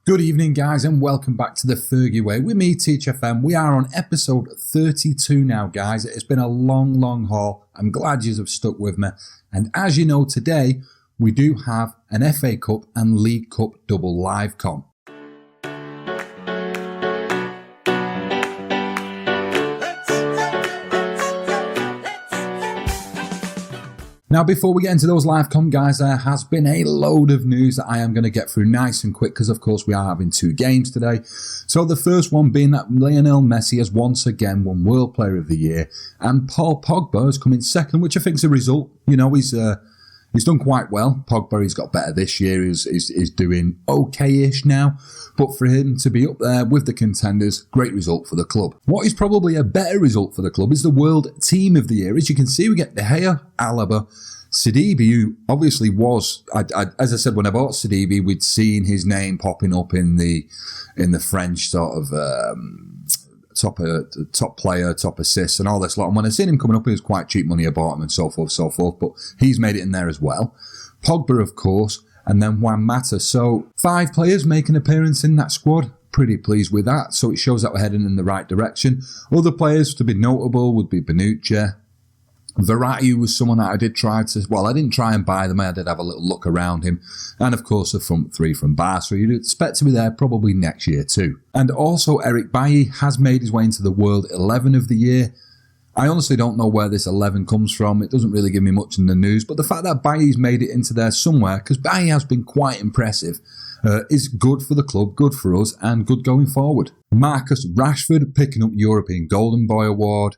Good evening, guys, and welcome back to the Fergie Way with me, Teach FM. We are on episode 32 now, guys. It's been a long haul. I'm glad you have stuck with me. And as you know, today we do have an FA Cup and League Cup double live com. Now, before we get into those live com, guys, there has been a load of news that I am going to get through nice and quick because, of course, we are having two games today. So the first one being that Lionel Messi has once again won World Player of the Year, and Paul Pogba has come in second, which I think is a result. You know, he's done quite well. Pogba, he's got better this year. He's doing okay-ish now. But for him to be up there with the contenders, great result for the club. What is probably a better result for the club is the World Team of the Year. As you can see, we get De Gea, Alaba, Sidibe, who obviously was, as I said, when I bought Sidibe, we'd seen his name popping up in the French sort of top player, top assists and all this lot. And when I seen him coming up, it was quite cheap money I bought him and so forth. But he's made it in there as well. Pogba, of course, and then Juan Mata. So 5 players make an appearance in that squad. Pretty pleased with that. So it shows that we're heading in the right direction. Other players to be notable would be Bonucci. Verratti was someone that I did try to, well, I didn't try and buy them. I did have a little look around him. And of course, the front three from Barca. You'd expect to be there probably next year too. And also, Eric Bailly has made his way into the World 11 of the Year. I honestly don't know where this 11 comes from. It doesn't really give me much in the news. But the fact that Bailly's made it into there somewhere, because Bailly has been quite impressive, is good for the club, good for us, and good going forward. Marcus Rashford picking up European Golden Boy Award.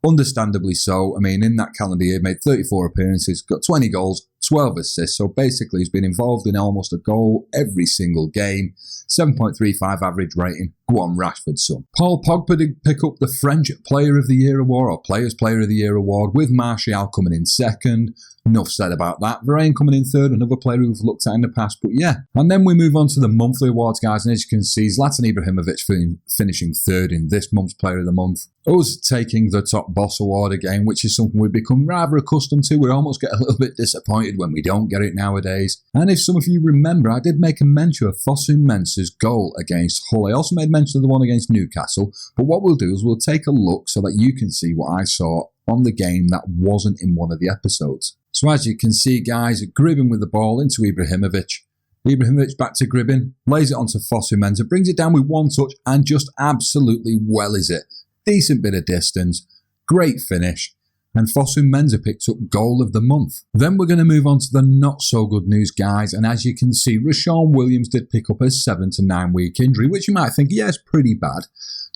Understandably so. I mean, in that calendar year, made 34 appearances, got 20 goals, 12 assists. So basically, he's been involved in almost a goal every single game. 7.35 average rating. Go on, Rashford, son. Paul Pogba did pick up the French Player of the Year award, or Players Player of the Year award, with Martial coming in second. Enough said about that. Varane coming in third, another player we've looked at in the past, but yeah. And then we move on to the monthly awards, guys, and as you can see, Zlatan Ibrahimovic finishing third in this month's Player of the Month. Us taking the Top Boss award again, which is something we've become rather accustomed to. We almost get a little bit disappointed when we don't get it nowadays. And if some of you remember, I did make a mention of Fosu Mensah's goal against Hull. I also made mention of the one against Newcastle, but what we'll do is we'll take a look so that you can see what I saw on the game that wasn't in one of the episodes. So as you can see, guys, Gribbin with the ball into Ibrahimovic. Ibrahimovic back to Gribbin, lays it onto Fosu Mensah, brings it down with one touch and just absolutely wellies it. Decent bit of distance, great finish, and Fosu Mensah picks up goal of the month. Then we're going to move on to the not so good news, guys, and as you can see, Rashawn Williams did pick up a 7 to 9 week injury, which you might think, yeah, it's pretty bad,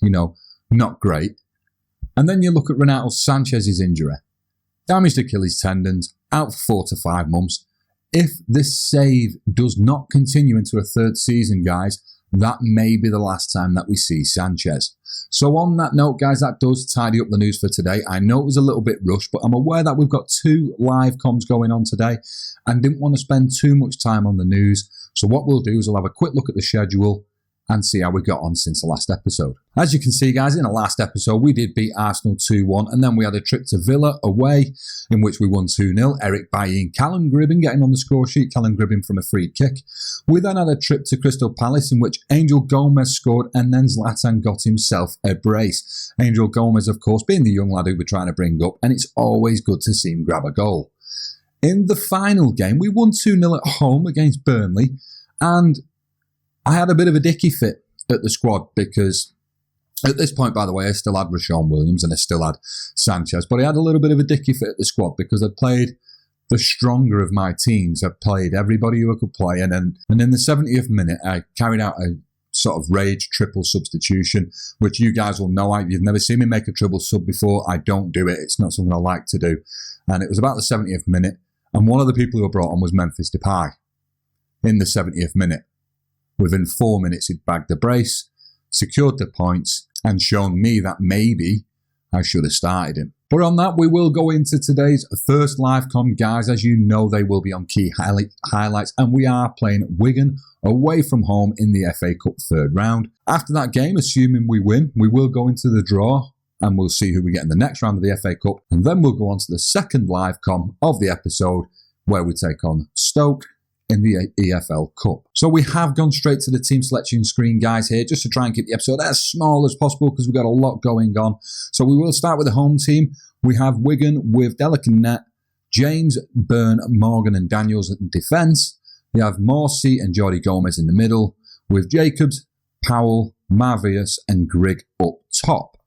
you know, not great. And then you look at Renato Sanchez's injury. Damaged Achilles tendons, out for 4 to 5 months. If this save does not continue into a third season, guys, that may be the last time that we see Sanchez. So on that note, guys, that does tidy up the news for today. I know it was a little bit rushed, but I'm aware that we've got 2 live comms going on today and didn't want to spend too much time on the news. So what we'll do is we'll have a quick look at the schedule and see how we got on since the last episode. As you can see, guys, in the last episode, we did beat Arsenal 2-1, and then we had a trip to Villa away, in which we won 2-0. Eric Bailly and Callum Gribbin getting on the score sheet, Callum Gribbin from a free kick. We then had a trip to Crystal Palace, in which Angel Gomez scored, and then Zlatan got himself a brace. Angel Gomez, of course, being the young lad who we're trying to bring up, and it's always good to see him grab a goal. In the final game, we won 2-0 at home against Burnley, and I had a bit of a dicky fit at the squad because at this point, by the way, I still had Rashawn Williams and I still had Sanchez, but I had a little bit of a dicky fit at the squad because I'd played the stronger of my teams. I'd played everybody who I could play, and in the 70th minute, I carried out a sort of rage triple substitution, which you guys will know. You've never seen me make a triple sub before. I don't do it. It's not something I like to do. And it was about the 70th minute, and one of the people who I brought on was Memphis Depay in the 70th minute. Within 4 minutes, he'd bagged the brace, secured the points, and shown me that maybe I should have started him. But on that, we will go into today's first live com, guys. As you know, they will be on key highlights, and we are playing Wigan away from home in the FA Cup third round. After that game, assuming we win, we will go into the draw, and we'll see who we get in the next round of the FA Cup, and then we'll go on to the second live com of the episode, where we take on Stoke in the EFL Cup. So we have gone straight to the team selection screen, guys, here, just to try and keep the episode as small as possible because we've got a lot going on. So we will start with the home team. We have Wigan with Delic in net, James, Byrne, Morgan and Daniels in defence. We have Morsi and Jordi Gomez in the middle, with Jacobs, Powell, Marvius and Grigg up top.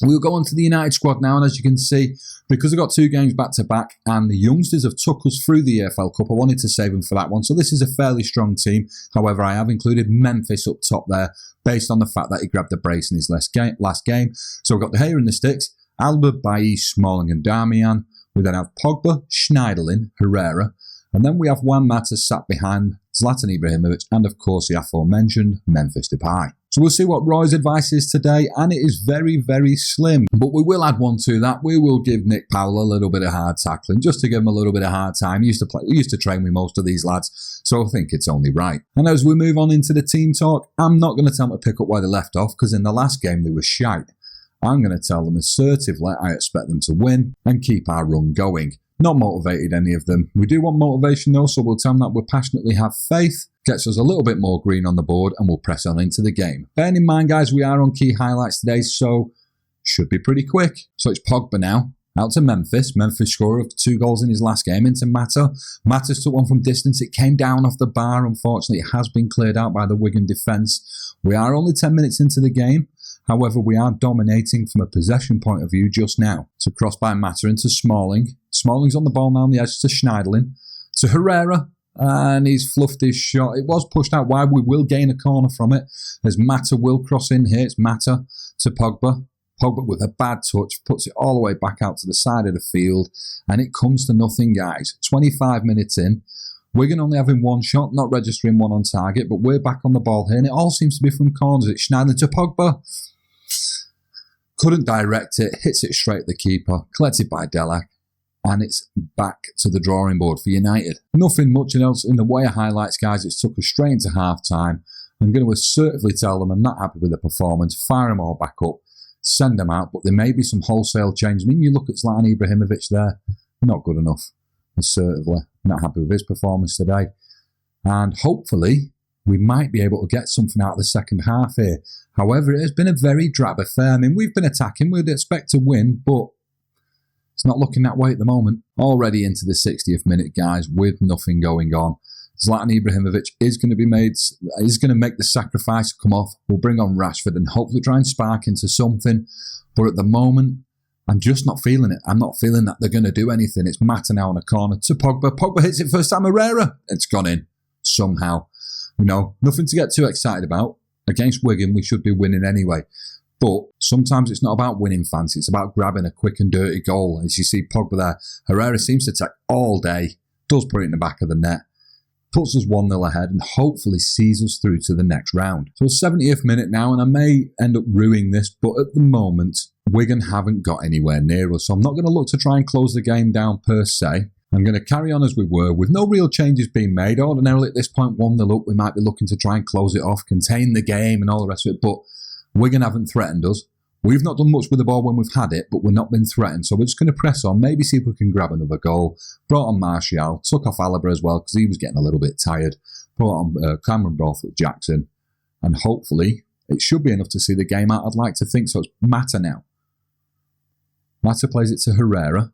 We'll go on to the United squad now, and as you can see, because we've got 2 games back-to-back and the youngsters have took us through the EFL Cup, I wanted to save them for that one. So this is a fairly strong team. However, I have included Memphis up top there based on the fact that he grabbed the brace in his last game. So we've got the hair in the sticks, Alba, Bailly, Smalling and Darmian. We then have Pogba, Schneiderlin, Herrera, and then we have Juan Mata sat behind Zlatan Ibrahimovic and, of course, the aforementioned Memphis Depay. So we'll see what Roy's advice is today, and it is very, very slim. But we will add one to that. We will give Nick Powell a little bit of hard tackling, just to give him a little bit of hard time. He used to train with most of these lads, so I think it's only right. And as we move on into the team talk, I'm not going to tell them to pick up where they left off, because in the last game they were shite. I'm going to tell them assertively I expect them to win and keep our run going. Not motivated, any of them. We do want motivation though, so we'll tell them that we passionately have faith. Gets us a little bit more green on the board and we'll press on into the game. Bearing in mind, guys, we are on key highlights today, so should be pretty quick. So it's Pogba now, out to Memphis. Memphis scorer of 2 goals in his last game, into Mata. Mata's took one from distance. It came down off the bar. Unfortunately, it has been cleared out by the Wigan defence. We are only 10 minutes into the game. However, we are dominating from a possession point of view just now. So cross by Mata into Smalling. Smalling's on the ball now on the edge to Schneiderlin. To Herrera. And he's fluffed his shot. It was pushed out wide. We will gain a corner from it, as Mata will cross in here. It's Mata to Pogba. Pogba with a bad touch puts it all the way back out to the side of the field, and it comes to nothing, guys. 25 minutes in. Wigan only having 1 shot, not registering 1 on target, but we're back on the ball here, and it all seems to be from corners. It's Schneiderlin to Pogba. Couldn't direct it, hits it straight at the keeper, collected by Delac. And it's back to the drawing board for United. Nothing much else in the way of highlights, guys. It's took us straight into half-time. I'm going to assertively tell them I'm not happy with the performance, fire them all back up, send them out, but there may be some wholesale change. I mean, you look at Zlatan Ibrahimovic there, not good enough, assertively. Not happy with his performance today. And hopefully, we might be able to get something out of the second half here. However, it has been a very drab affair. I mean, we've been attacking, we'd expect to win, but it's not looking that way at the moment. Already into the 60th minute, guys, with nothing going on. Zlatan Ibrahimovic is going to make the sacrifice come off. We'll bring on Rashford and hopefully try and spark into something. But at the moment, I'm just not feeling it. I'm not feeling that they're going to do anything. It's Mata now on a corner to Pogba. Pogba hits it first time. Herrera. It's gone in somehow. You know, nothing to get too excited about. Against Wigan, we should be winning anyway. But sometimes it's not about winning fancy. It's about grabbing a quick and dirty goal. As you see Pogba there, Herrera seems to take all day, does put it in the back of the net, puts us 1-0 ahead and hopefully sees us through to the next round. So 70th minute now, and I may end up ruining this, but at the moment, Wigan haven't got anywhere near us. So I'm not going to look to try and close the game down per se. I'm going to carry on as we were with no real changes being made. Ordinarily at this point, 1-0 up, we might be looking to try and close it off, contain the game and all the rest of it, but Wigan haven't threatened us. We've not done much with the ball when we've had it, but we're not been threatened. So we're just going to press on, maybe see if we can grab another goal. Brought on Martial, took off Alaba as well because he was getting a little bit tired. Brought on Cameron Braithwaite Jackson. And hopefully it should be enough to see the game out. I'd like to think so. It's Mata now. Mata plays it to Herrera.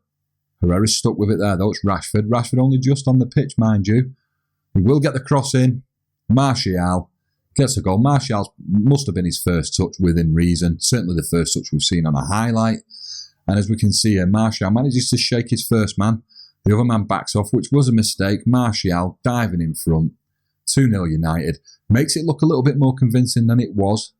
Herrera's stuck with it there though. It's Rashford. Rashford only just on the pitch, mind you. He will get the cross in. Martial gets a goal. Martial must have been his first touch within reason. Certainly the first touch we've seen on a highlight. And as we can see here, Martial manages to shake his first man. The other man backs off, which was a mistake. Martial diving in front. 2-0 United. Makes it look a little bit more convincing than it was.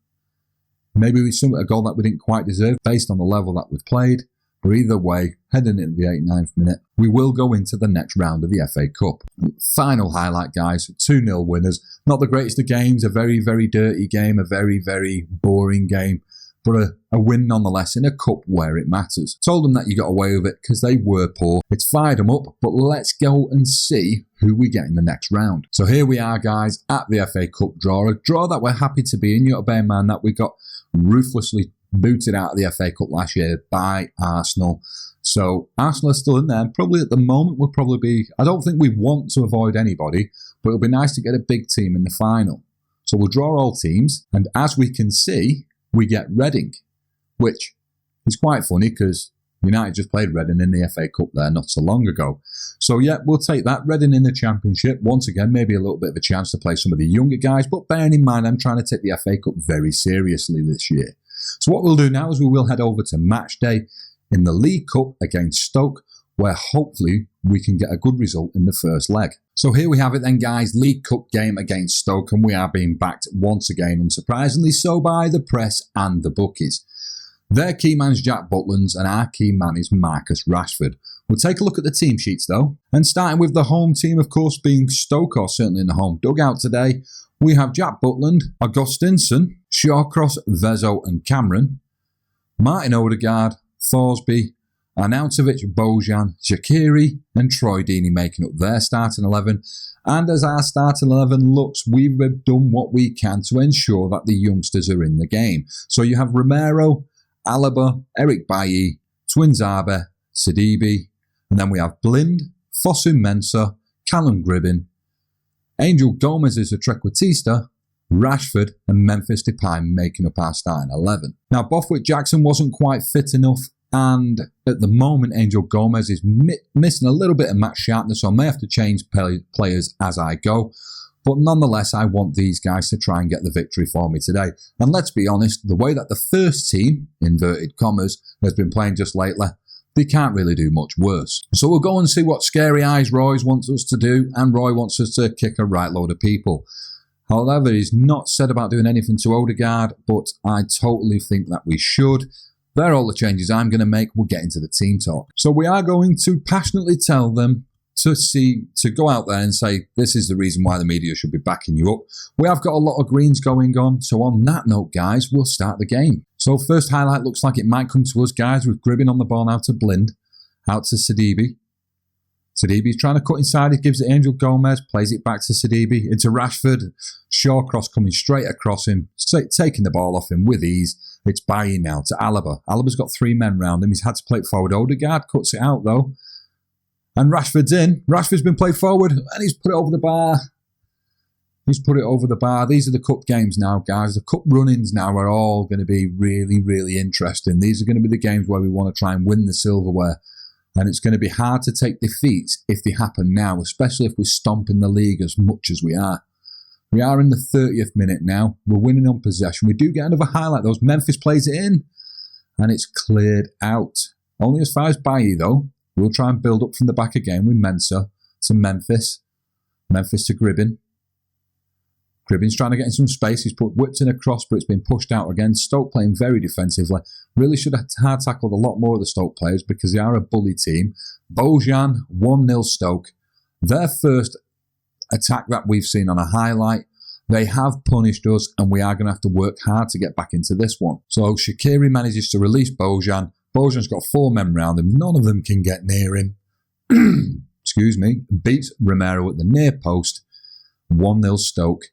Maybe we sum a goal that we didn't quite deserve based on the level that we've played. But either way, heading into the 89th minute, we will go into the next round of the FA Cup. Final highlight, guys. 2-0 winners. Not the greatest of games. A very, very dirty game. A very, very boring game. But a win nonetheless in a cup where it matters. Told them that you got away with it because they were poor. It's fired them up, but let's go and see who we get in the next round. So here we are, guys, at the FA Cup draw. A draw that we're happy to be in. You got to bear in mind that we got ruthlessly booted out of the FA Cup last year by Arsenal. So Arsenal are still in there, and probably at the moment will probably be, I don't think we want to avoid anybody, but it'll be nice to get a big team in the final. So we'll draw all teams, and as we can see, we get Reading, which is quite funny because United just played Reading in the FA Cup there not so long ago. So yeah, we'll take that. Reading in the Championship. Once again, maybe a little bit of a chance to play some of the younger guys, but bearing in mind I'm trying to take the FA Cup very seriously this year. So what we'll do now is we will head over to match day in the League Cup against Stoke, where hopefully we can get a good result in the first leg. So here we have it then, guys. League Cup game against Stoke, and we are being backed once again, unsurprisingly so, by the press and the bookies. Their key man is Jack Butland, and our key man is Marcus Rashford. We'll take a look at the team sheets though, and starting with the home team, of course, being Stoke, or certainly in the home dugout today, we have Jack Butland, Augustinsson, Shawcross, Vezo and Cameron, Martin Odegaard, Thorsby, Arnautovic, Bojan, Shaqiri and Troy Deeney making up their starting 11. And as our starting 11 looks, we've done what we can to ensure that the youngsters are in the game. So you have Romero, Alaba, Eric Bailly, Twinzabe, Sidibe, and then we have Blind, Fosu Mensah, Callum Gribbin, Angel Gomez is a Trequartista, Rashford and Memphis Depay making up our starting 11. Now, Bothwick Jackson wasn't quite fit enough, and at the moment, Angel Gomez is missing a little bit of match sharpness, so I may have to change players as I go. But nonetheless, I want these guys to try and get the victory for me today. And let's be honest, the way that the first team, inverted commas, has been playing just lately, they can't really do much worse. So we'll go and see what Scary Eyes Roy wants us to do, and Roy wants us to kick a right load of people. However, he's not said about doing anything to Odegaard, but I totally think that we should. They're all the changes I'm going to make. We'll get into the team talk. So we are going to passionately tell them to go out there and say, this is the reason why the media should be backing you up. We have got a lot of greens going on. So on that note, guys, we'll start the game. So first highlight looks like it might come to us, guys, with Gribbin on the ball now to Blind, out to Sidibe. Sidibe's trying to cut inside. He gives it Angel Gomez, plays it back to Sidibe, into Rashford. Shawcross coming straight across him, taking the ball off him with ease. It's Bailly now to Alaba. Alaba's got 3 men round him. He's had to play it forward. Odegaard cuts it out though. And Rashford's in. Rashford's been played forward and he's put it over the bar. He's put it over the bar. These are the cup games now, guys. The cup run-ins now are all going to be really, really interesting. These are going to be the games where we want to try and win the silverware. And it's going to be hard to take defeats if they happen now, especially if we're stomping the league as much as we are. We are in the 30th minute now. We're winning on possession. We do get another highlight. Those Memphis plays it in. And it's cleared out. Only as far as Bailly, though. We'll try and build up from the back again with Mensah to Memphis. Memphis to Gribbin. Gribbin's trying to get in some space. He's whipped in a cross, but it's been pushed out again. Stoke playing very defensively. Really should have hard tackled a lot more of the Stoke players because they are a bully team. Bojan, 1-0 Stoke. Their first attack that we've seen on a highlight. They have punished us and we are going to have to work hard to get back into this one. So Shaqiri manages to release Bojan. Bojan's got 4 men round him. None of them can get near him. Excuse me. Beats Romero at the near post. 1-0 Stoke.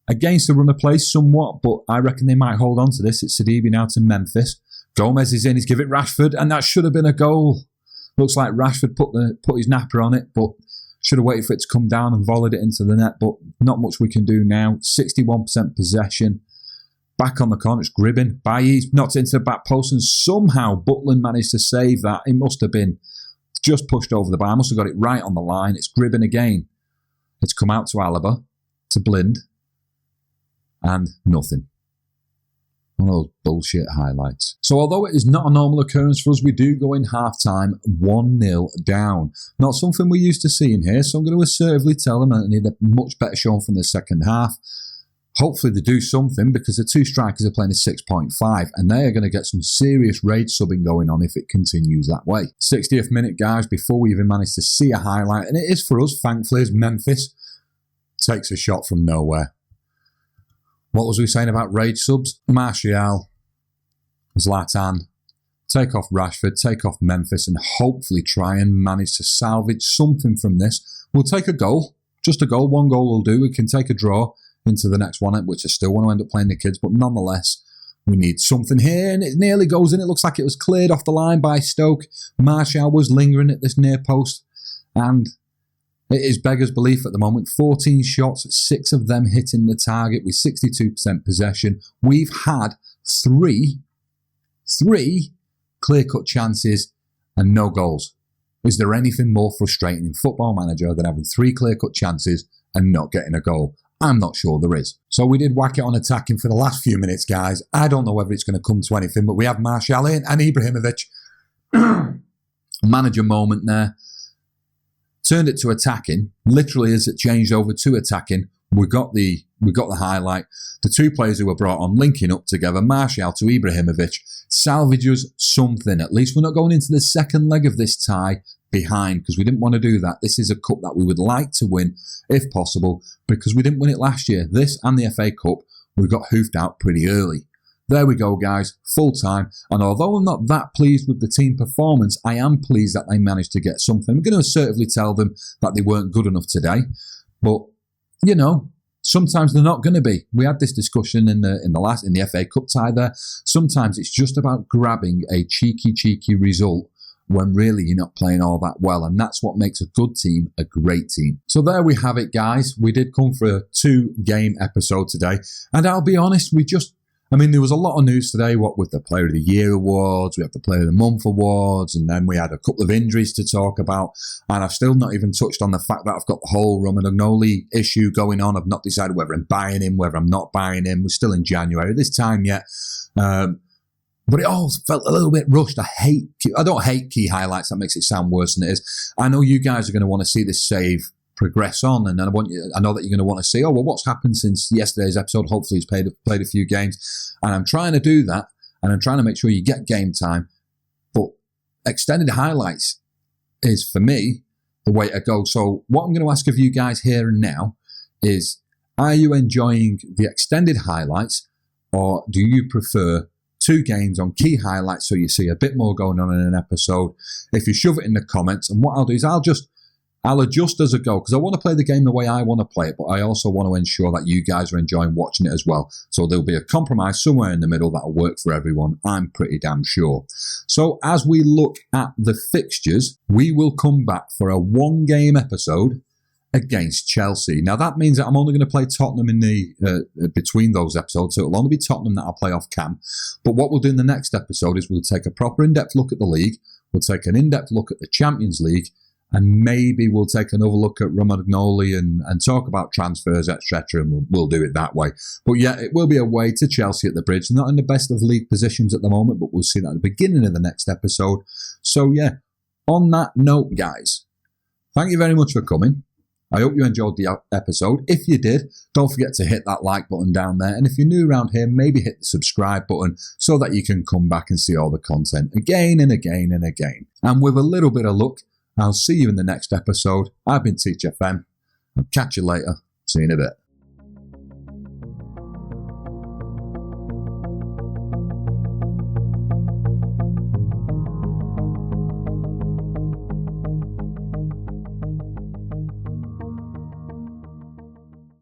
Against the run of play somewhat, but I reckon they might hold on to this. It's Sidibe now to Memphis. Gomez is in. He's given it Rashford, and that should have been a goal. Looks like Rashford put his napper on it, but should have waited for it to come down and volleyed it into the net, but not much we can do now. 61% possession. Back on the corner, it's Gribbin. Bailly's knocked it into the back post, and somehow Butland managed to save that. It must have been just pushed over the bar. Must have got it right on the line. It's Gribbin again. It's come out to Alaba, to Blind, and nothing. One of those bullshit highlights. So although it is not a normal occurrence for us, we do go in half-time 1-0 down. Not something we're used to seeing here, so I'm going to assertively tell them that they need a much better showing from the second half. Hopefully they do something because the 2 strikers are playing a 6.5 and they are going to get some serious rage subbing going on if it continues that way. 60th minute, guys, before we even manage to see a highlight, and it is for us, thankfully, as Memphis takes a shot from nowhere. What was we saying about rage subs? Martial, Zlatan, take off Rashford, take off Memphis, and hopefully try and manage to salvage something from this. We'll take a goal, just a goal. 1 goal will do. We can take a draw into the next one, which I still want to end up playing the kids, but nonetheless, We need something here, and it nearly goes in. It looks like it was cleared off the line by Stoke. Martial was lingering at this near post, and it is beggars belief at the moment. 14 shots, 6 of them hitting the target with 62% possession. We've had three clear-cut chances and no goals. Is there anything more frustrating in Football Manager than having 3 clear-cut chances and not getting a goal? I'm not sure there is. So we did whack it on attacking for the last few minutes, guys. I don't know whether it's going to come to anything, but we have Martial in and Ibrahimovic. Manager moment there. Turned it to attacking. Literally, as it changed over to attacking, we got the highlight. The 2 players who were brought on linking up together, Martial to Ibrahimovic, salvages something. At least we're not going into the second leg of this tie behind, because we didn't want to do that. This is a cup that we would like to win, if possible, because we didn't win it last year. This and the FA Cup, we got hoofed out pretty early. There we go, guys, full time. And although I'm not that pleased with the team performance, I am pleased that they managed to get something. I'm going to assertively tell them that they weren't good enough today. But, you know, sometimes they're not going to be. We had this discussion in the FA Cup tie there. Sometimes it's just about grabbing a cheeky result when really you're not playing all that well. And that's what makes a good team a great team. So there we have it, guys. We did come for a 2-game episode today. And I'll be honest, there was a lot of news today, what with the Player of the Year awards, we have the Player of the Month awards, and then we had a couple of injuries to talk about. And I've still not even touched on the fact that I've got the whole Romagnoli issue going on. I've not decided whether I'm buying him, whether I'm not buying him. We're still in January, this time yet. But it all felt a little bit rushed. I don't hate key highlights. That makes it sound worse than it is. I know you guys are going to want to see this save progress on, and I know that you're going to want to see, what's happened since yesterday's episode. Hopefully he's played a few games, and I'm trying to do that, and I'm trying to make sure you get game time. But extended highlights is, for me, the way to go. So what I'm going to ask of you guys here and now is, are you enjoying the extended highlights, or do you prefer 2 games on key highlights so you see a bit more going on in an episode? If you shove it in the comments, and what I'll do is I'll adjust as I go, because I want to play the game the way I want to play it, but I also want to ensure that you guys are enjoying watching it as well. So there'll be a compromise somewhere in the middle that'll work for everyone, I'm pretty damn sure. So as we look at the fixtures, we will come back for a 1-game episode against Chelsea. Now that means that I'm only going to play Tottenham in the between those episodes, so it'll only be Tottenham that I'll play off cam. But what we'll do in the next episode is we'll take a proper in-depth look at the league, we'll take an in-depth look at the Champions League, and maybe we'll take another look at Romagnoli and talk about transfers, etc., and we'll do it that way. But yeah, it will be away to Chelsea at the Bridge. Not in the best of league positions at the moment, but we'll see that at the beginning of the next episode. So yeah, on that note, guys, thank you very much for coming. I hope you enjoyed the episode. If you did, don't forget to hit that like button down there. And if you're new around here, maybe hit the subscribe button so that you can come back and see all the content again and again and again. And with a little bit of luck, I'll see you in the next episode. I've been Teach FM. I'll catch you later. See you in a bit.